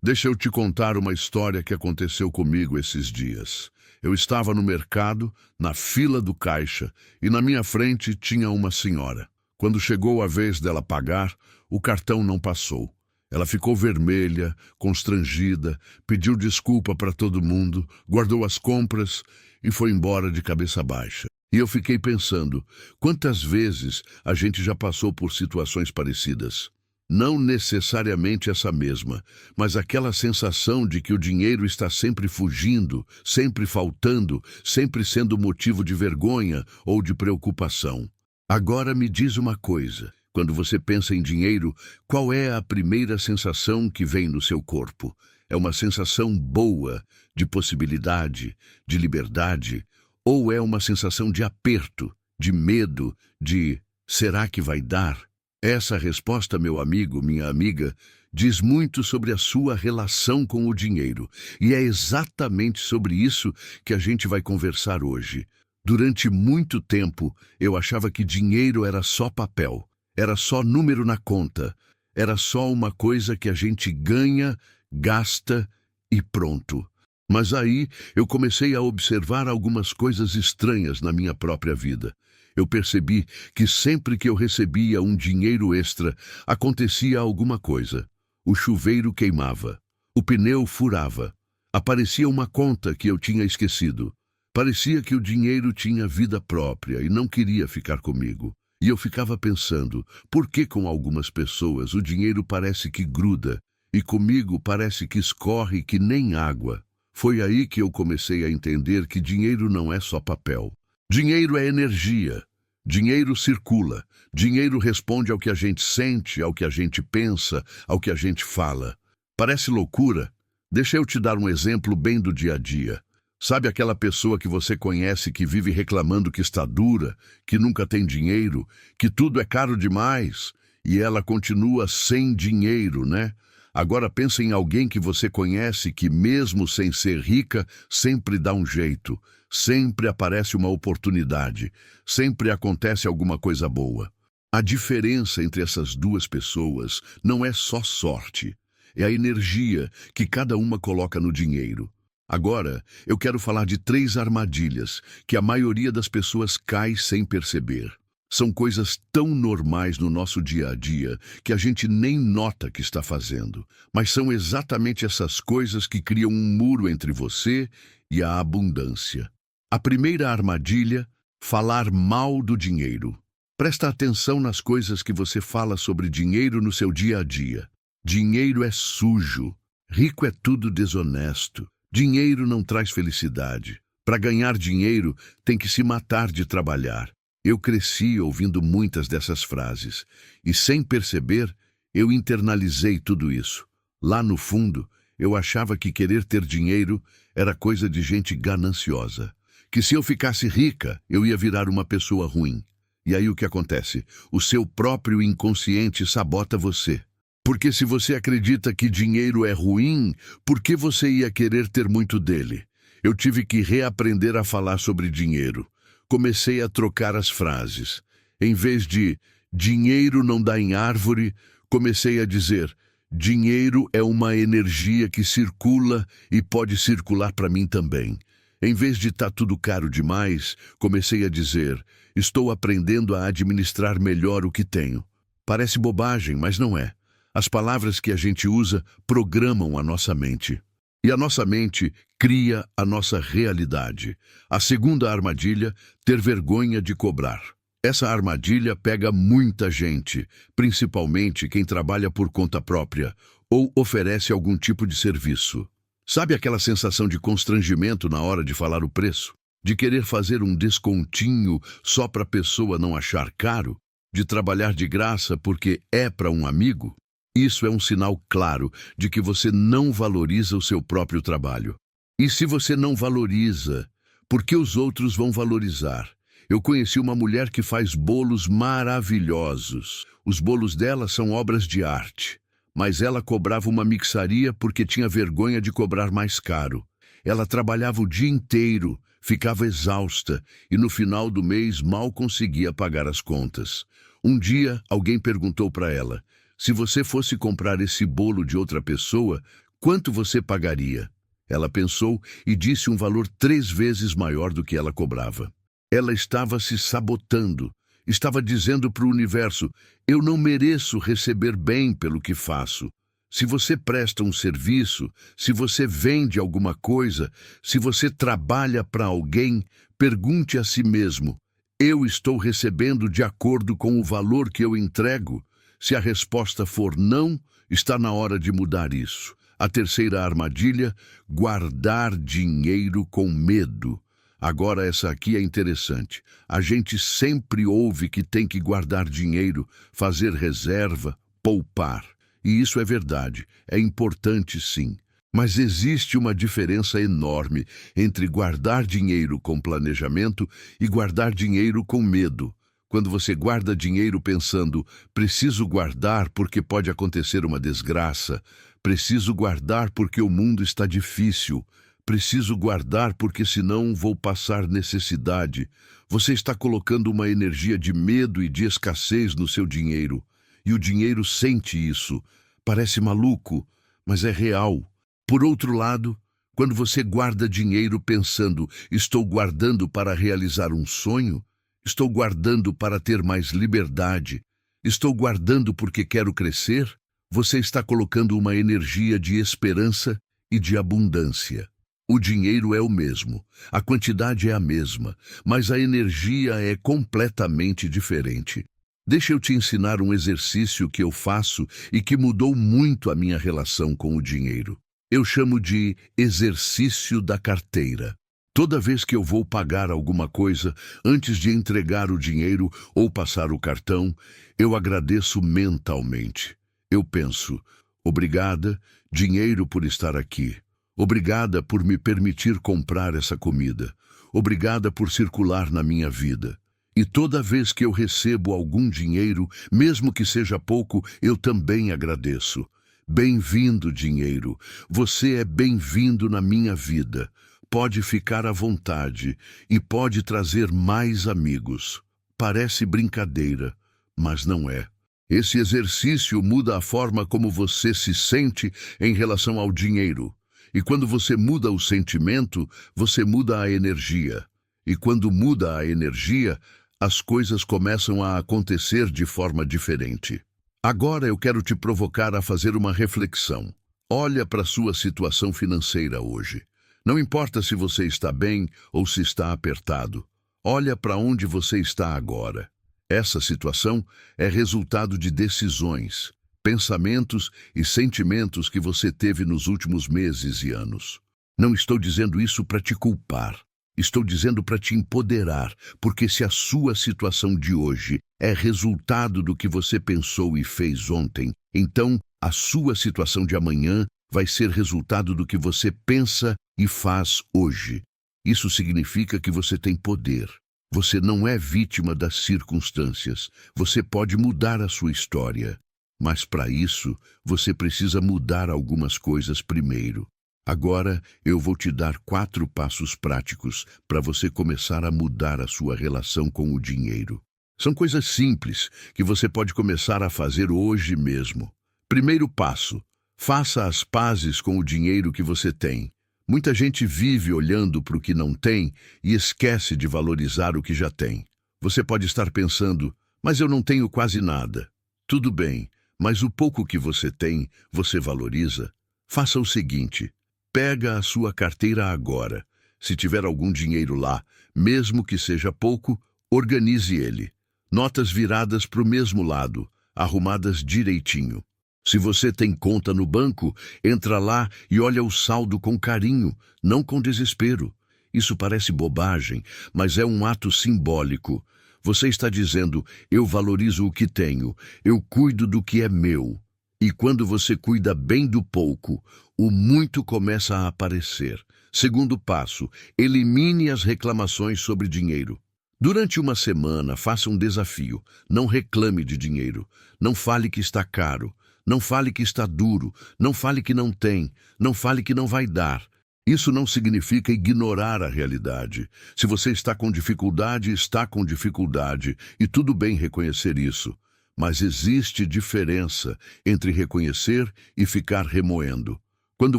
Deixa eu te contar uma história que aconteceu comigo esses dias. Eu estava no mercado, na fila do caixa, e na minha frente tinha uma senhora. Quando chegou a vez dela pagar, o cartão não passou. Ela ficou vermelha, constrangida, pediu desculpa para todo mundo, guardou as compras e foi embora de cabeça baixa. E eu fiquei pensando, quantas vezes a gente já passou por situações parecidas? Não necessariamente essa mesma, mas aquela sensação de que o dinheiro está sempre fugindo, sempre faltando, sempre sendo motivo de vergonha ou de preocupação. Agora me diz uma coisa, quando você pensa em dinheiro, qual é a primeira sensação que vem no seu corpo? É uma sensação boa, de possibilidade, de liberdade, ou é uma sensação de aperto, de medo, de será que vai dar? Essa resposta, meu amigo, minha amiga, diz muito sobre a sua relação com o dinheiro. E é exatamente sobre isso que a gente vai conversar hoje. Durante muito tempo, eu achava que dinheiro era só papel, era só número na conta, era só uma coisa que a gente ganha, gasta e pronto. Mas aí eu comecei a observar algumas coisas estranhas na minha própria vida. Eu percebi que sempre que eu recebia um dinheiro extra, acontecia alguma coisa. O chuveiro queimava, o pneu furava, aparecia uma conta que eu tinha esquecido. Parecia que o dinheiro tinha vida própria e não queria ficar comigo. E eu ficava pensando, por que com algumas pessoas o dinheiro parece que gruda e comigo parece que escorre que nem água? Foi aí que eu comecei a entender que dinheiro não é só papel. Dinheiro é energia. Dinheiro circula. Dinheiro responde ao que a gente sente, ao que a gente pensa, ao que a gente fala. Parece loucura? Deixa eu te dar um exemplo bem do dia a dia. Sabe aquela pessoa que você conhece que vive reclamando que está dura, que nunca tem dinheiro, que tudo é caro demais, e ela continua sem dinheiro, né? Agora pensa em alguém que você conhece que, mesmo sem ser rica, sempre dá um jeito, sempre aparece uma oportunidade, sempre acontece alguma coisa boa. A diferença entre essas duas pessoas não é só sorte, é a energia que cada uma coloca no dinheiro. Agora, eu quero falar de 3 armadilhas que a maioria das pessoas cai sem perceber. São coisas tão normais no nosso dia a dia que a gente nem nota que está fazendo. Mas são exatamente essas coisas que criam um muro entre você e a abundância. A primeira armadilha, falar mal do dinheiro. Presta atenção nas coisas que você fala sobre dinheiro no seu dia a dia. Dinheiro é sujo. Rico é tudo desonesto. Dinheiro não traz felicidade. Para ganhar dinheiro, tem que se matar de trabalhar. Eu cresci ouvindo muitas dessas frases, e sem perceber, eu internalizei tudo isso. Lá no fundo, eu achava que querer ter dinheiro era coisa de gente gananciosa, que se eu ficasse rica, eu ia virar uma pessoa ruim. E aí o que acontece? O seu próprio inconsciente sabota você. Porque se você acredita que dinheiro é ruim, por que você ia querer ter muito dele? Eu tive que reaprender a falar sobre dinheiro. Comecei a trocar as frases. Em vez de dinheiro não dá em árvore, comecei a dizer dinheiro é uma energia que circula e pode circular para mim também. Em vez de tá tudo caro demais, comecei a dizer estou aprendendo a administrar melhor o que tenho. Parece bobagem, mas não é. As palavras que a gente usa programam a nossa mente. E a nossa mente cria a nossa realidade. A segunda armadilha, ter vergonha de cobrar. Essa armadilha pega muita gente, principalmente quem trabalha por conta própria ou oferece algum tipo de serviço. Sabe aquela sensação de constrangimento na hora de falar o preço? De querer fazer um descontinho só para a pessoa não achar caro? De trabalhar de graça porque é para um amigo? Isso é um sinal claro de que você não valoriza o seu próprio trabalho. E se você não valoriza, por que os outros vão valorizar? Eu conheci uma mulher que faz bolos maravilhosos. Os bolos dela são obras de arte. Mas ela cobrava uma mixaria porque tinha vergonha de cobrar mais caro. Ela trabalhava o dia inteiro, ficava exausta e no final do mês mal conseguia pagar as contas. Um dia, alguém perguntou para ela: se você fosse comprar esse bolo de outra pessoa, Quanto você pagaria? Ela pensou e disse um valor 3 vezes maior do que ela cobrava. Ela estava se sabotando. Estava dizendo para o universo: eu não mereço receber bem pelo que faço. Se você presta um serviço, se você vende alguma coisa, se você trabalha para alguém, pergunte a si mesmo: eu estou recebendo de acordo com o valor que eu entrego? Se a resposta for não, está na hora de mudar isso. A terceira armadilha: guardar dinheiro com medo. Agora essa aqui é interessante. A gente sempre ouve que tem que guardar dinheiro, fazer reserva, poupar. E isso é verdade, é importante sim. Mas existe uma diferença enorme entre guardar dinheiro com planejamento e guardar dinheiro com medo. Quando você guarda dinheiro pensando: preciso guardar porque pode acontecer uma desgraça, preciso guardar porque o mundo está difícil, preciso guardar porque senão vou passar necessidade, você está colocando uma energia de medo e de escassez no seu dinheiro. E o dinheiro sente isso. Parece maluco, mas é real. Por outro lado, quando você guarda dinheiro pensando: estou guardando para realizar um sonho, estou guardando para ter mais liberdade, estou guardando porque quero crescer, você está colocando uma energia de esperança e de abundância. O dinheiro é o mesmo, a quantidade é a mesma, mas a energia é completamente diferente. Deixa eu te ensinar um exercício que eu faço e que mudou muito a minha relação com o dinheiro. Eu chamo de exercício da carteira. Toda vez que eu vou pagar alguma coisa, antes de entregar o dinheiro ou passar o cartão, eu agradeço mentalmente. Eu penso: obrigada, dinheiro, por estar aqui. Obrigada por me permitir comprar essa comida. Obrigada por circular na minha vida. E toda vez que eu recebo algum dinheiro, mesmo que seja pouco, eu também agradeço. Bem-vindo, dinheiro. Você é bem-vindo na minha vida. Pode ficar à vontade e pode trazer mais amigos. Parece brincadeira, mas não é. Esse exercício muda a forma como você se sente em relação ao dinheiro. E quando você muda o sentimento, você muda a energia. E quando muda a energia, as coisas começam a acontecer de forma diferente. Agora eu quero te provocar a fazer uma reflexão. Olha para a sua situação financeira hoje. Não importa se você está bem ou se está apertado. Olha para onde você está agora. Essa situação é resultado de decisões, pensamentos e sentimentos que você teve nos últimos meses e anos. Não estou dizendo isso para te culpar. Estou dizendo para te empoderar, porque se a sua situação de hoje é resultado do que você pensou e fez ontem, então a sua situação de amanhã vai ser resultado do que você pensa e faz hoje. Isso significa que você tem poder. Você não é vítima das circunstâncias. Você pode mudar a sua história. Mas para isso, você precisa mudar algumas coisas primeiro. Agora, eu vou te dar 4 passos práticos para você começar a mudar a sua relação com o dinheiro. São coisas simples que você pode começar a fazer hoje mesmo. Primeiro passo: faça as pazes com o dinheiro que você tem. Muita gente vive olhando para o que não tem e esquece de valorizar o que já tem. Você pode estar pensando: mas eu não tenho quase nada. Tudo bem, mas o pouco que você tem, você valoriza? Faça o seguinte: pega a sua carteira agora. Se tiver algum dinheiro lá, mesmo que seja pouco, organize ele. Notas viradas para o mesmo lado, arrumadas direitinho. Se você tem conta no banco, entra lá e olha o saldo com carinho, não com desespero. Isso parece bobagem, mas é um ato simbólico. Você está dizendo: eu valorizo o que tenho, eu cuido do que é meu. E quando você cuida bem do pouco, o muito começa a aparecer. Segundo passo: elimine as reclamações sobre dinheiro. Durante uma semana, faça um desafio. Não reclame de dinheiro. Não fale que está caro. Não fale que está duro. Não fale que não tem. Não fale que não vai dar. Isso não significa ignorar a realidade. Se você está com dificuldade, está com dificuldade. E tudo bem reconhecer isso. Mas existe diferença entre reconhecer e ficar remoendo. Quando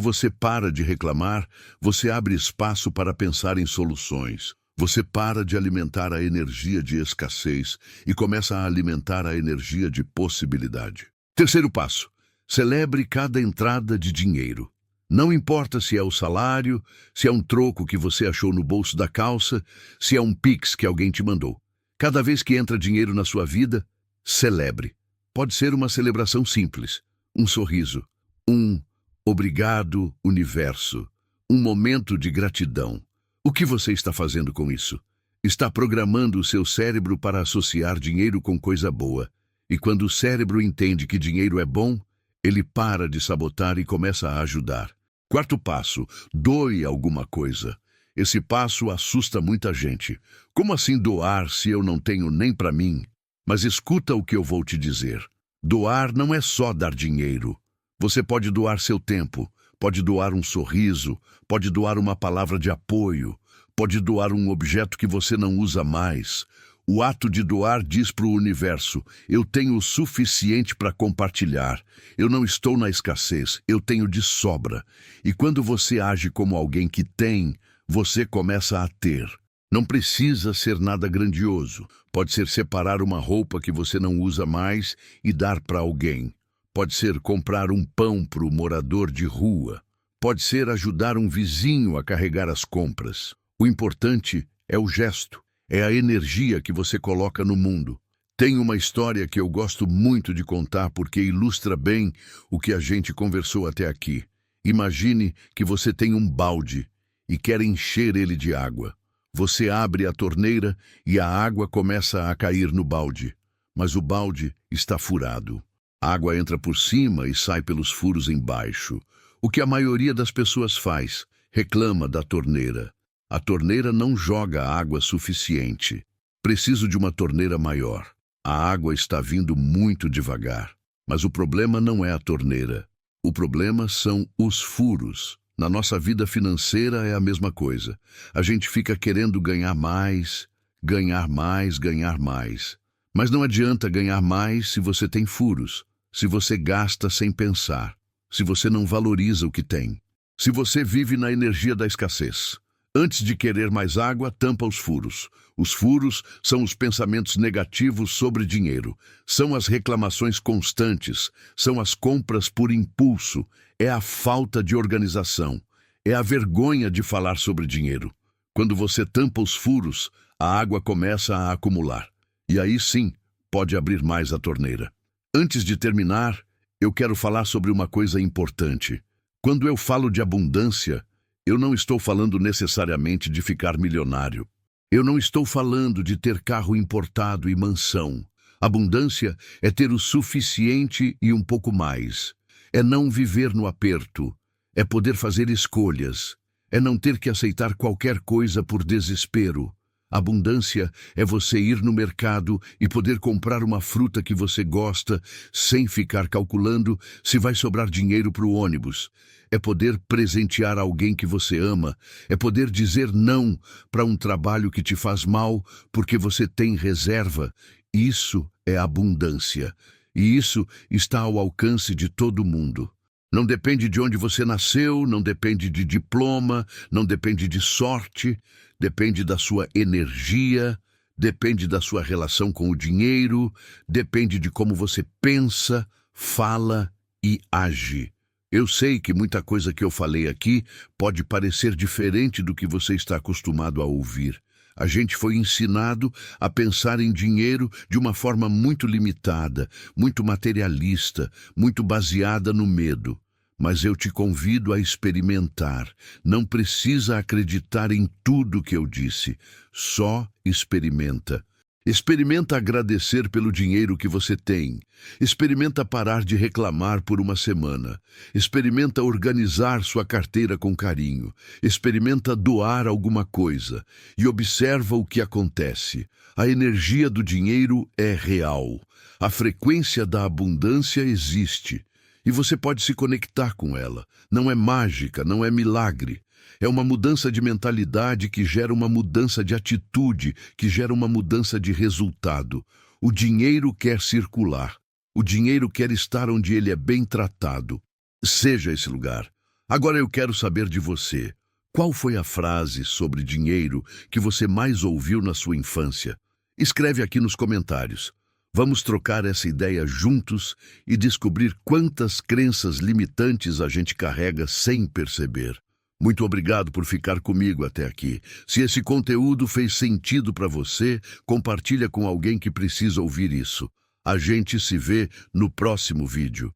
você para de reclamar, você abre espaço para pensar em soluções. Você para de alimentar a energia de escassez e começa a alimentar a energia de possibilidade. Terceiro passo: celebre cada entrada de dinheiro. Não importa se é o salário, se é um troco que você achou no bolso da calça, se é um Pix que alguém te mandou. Cada vez que entra dinheiro na sua vida, celebre. Pode ser uma celebração simples, um sorriso, um obrigado, universo, um momento de gratidão. O que você está fazendo com isso? Está programando o seu cérebro para associar dinheiro com coisa boa. E quando o cérebro entende que dinheiro é bom, ele para de sabotar e começa a ajudar. Quarto passo: doe alguma coisa. Esse passo assusta muita gente. Como assim doar se eu não tenho nem para mim? Mas escuta o que eu vou te dizer. Doar não é só dar dinheiro. Você pode doar seu tempo, pode doar um sorriso, pode doar uma palavra de apoio, pode doar um objeto que você não usa mais. O ato de doar diz para o universo: eu tenho o suficiente para compartilhar. Eu não estou na escassez, eu tenho de sobra. E quando você age como alguém que tem, você começa a ter. Não precisa ser nada grandioso. Pode ser separar uma roupa que você não usa mais e dar para alguém. Pode ser comprar um pão para o morador de rua. Pode ser ajudar um vizinho a carregar as compras. O importante é o gesto. É a energia que você coloca no mundo. Tem uma história que eu gosto muito de contar porque ilustra bem o que a gente conversou até aqui. Imagine que você tem um balde e quer encher ele de água. Você abre a torneira e a água começa a cair no balde. Mas o balde está furado. A água entra por cima e sai pelos furos embaixo. O que a maioria das pessoas faz? Reclama da torneira. A torneira não joga água suficiente. Preciso de uma torneira maior. A água está vindo muito devagar. Mas o problema não é a torneira. O problema são os furos. Na nossa vida financeira é a mesma coisa. A gente fica querendo ganhar mais, ganhar mais, ganhar mais. Mas não adianta ganhar mais se você tem furos, se você gasta sem pensar, se você não valoriza o que tem, se você vive na energia da escassez. Antes de querer mais água, tampa os furos. Os furos são os pensamentos negativos sobre dinheiro, são as reclamações constantes, são as compras por impulso, é a falta de organização, é a vergonha de falar sobre dinheiro. Quando você tampa os furos, a água começa a acumular. E aí sim, pode abrir mais a torneira. Antes de terminar, eu quero falar sobre uma coisa importante. Quando eu falo de abundância, eu não estou falando necessariamente de ficar milionário. Eu não estou falando de ter carro importado e mansão. Abundância é ter o suficiente e um pouco mais. É não viver no aperto. É poder fazer escolhas. É não ter que aceitar qualquer coisa por desespero. Abundância é você ir no mercado e poder comprar uma fruta que você gosta sem ficar calculando se vai sobrar dinheiro para o ônibus. É poder presentear alguém que você ama. É poder dizer não para um trabalho que te faz mal porque você tem reserva. Isso é abundância. E isso está ao alcance de todo mundo. Não depende de onde você nasceu, não depende de diploma, não depende de sorte, depende da sua energia, depende da sua relação com o dinheiro, depende de como você pensa, fala e age. Eu sei que muita coisa que eu falei aqui pode parecer diferente do que você está acostumado a ouvir. A gente foi ensinado a pensar em dinheiro de uma forma muito limitada, muito materialista, muito baseada no medo. Mas eu te convido a experimentar. Não precisa acreditar em tudo que eu disse. Só experimenta. Experimenta agradecer pelo dinheiro que você tem. Experimenta parar de reclamar por uma semana. Experimenta organizar sua carteira com carinho. Experimenta doar alguma coisa. E observa o que acontece. A energia do dinheiro é real. A frequência da abundância existe. E você pode se conectar com ela. Não é mágica, não é milagre. É uma mudança de mentalidade que gera uma mudança de atitude, que gera uma mudança de resultado. O dinheiro quer circular. O dinheiro quer estar onde ele é bem tratado. Seja esse lugar. Agora eu quero saber de você. Qual foi a frase sobre dinheiro que você mais ouviu na sua infância? Escreve aqui nos comentários. Vamos trocar essa ideia juntos e descobrir quantas crenças limitantes a gente carrega sem perceber. Muito obrigado por ficar comigo até aqui. Se esse conteúdo fez sentido para você, compartilha com alguém que precisa ouvir isso. A gente se vê no próximo vídeo.